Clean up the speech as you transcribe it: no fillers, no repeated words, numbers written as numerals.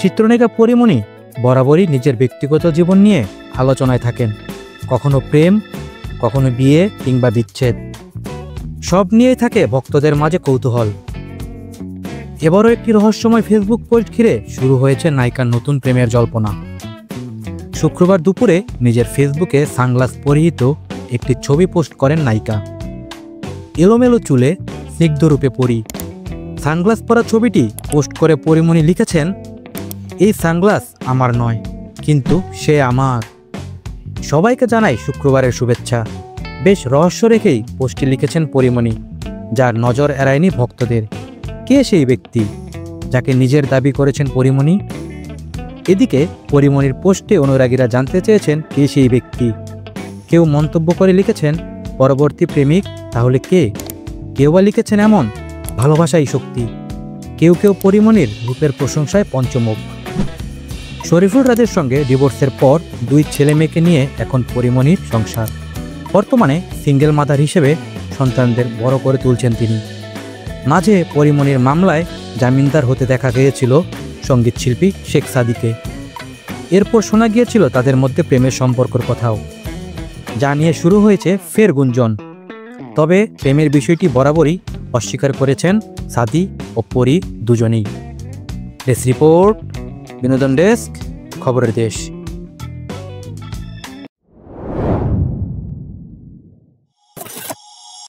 চিত্রনায়িকা পরীমণি বরাবরই নিজের ব্যক্তিগত জীবন নিয়ে আলোচনায় থাকেন। কখনো প্রেম, কখনো বিয়ে কিংবা বিচ্ছেদ, সব নিয়েই থাকে ভক্তদের মাঝে কৌতূহল। এবারও একটি রহস্যময় ফেসবুক পোস্ট ঘিরে শুরু হয়েছে নায়িকার নতুন প্রেমের জল্পনা। শুক্রবার দুপুরে নিজের ফেসবুকে সানগ্লাস পরিহিত একটি ছবি পোস্ট করেন নায়িকা। এলোমেলো চুলে স্নিগ্ধরূপে পরি। সানগ্লাস পরা ছবিটি পোস্ট করে পরীমণি লিখেছেন, এই সানগ্লাস আমার নয়, কিন্তু সে আমার। সবাইকে জানাই শুক্রবারের শুভেচ্ছা। বেশ রহস্য রেখেই পোস্টটি লিখেছেন পরীমণি, যার নজর এড়ায়নি ভক্তদের। কে সেই ব্যক্তি যাকে নিজের দাবি করেছেন পরীমণি? এদিকে পরীমণির পোস্টে অনুরাগীরা জানতে চেয়েছেন কে সেই ব্যক্তি। কেউ মন্তব্য করে লিখেছেন, পরবর্তী প্রেমিক তাহলে কে? কেউ বা লিখেছেন, এমন ভালোবাসাই শক্তি। কেউ কেউ পরীমণির রূপের প্রশংসায় পঞ্চমুখ। শরীফুল রাজের সঙ্গে ডিভোর্সের পর 2 ছেলে মেয়েকে নিয়ে এখন পরীমণির সংসার। বর্তমানে সিঙ্গেল মাদার হিসেবে সন্তানদের বড় করে তুলছেন তিনি। মাঝে পরীমণির মামলায় জামিনদার হতে দেখা গিয়েছিল সঙ্গীত শিল্পী শেখ সাদিকে। এরপর শোনা গিয়েছিল তাদের মধ্যে প্রেমের সম্পর্কের কথাও, যা নিয়ে শুরু হয়েছে ফের গুঞ্জন। তবে প্রেমের বিষয়টি বরাবরই অস্বীকার করেছেন সাদি ও পরী দুজনেই। ডেস্ক রিপোর্ট, বিনোদন ডেস্ক, খবরের দেশ।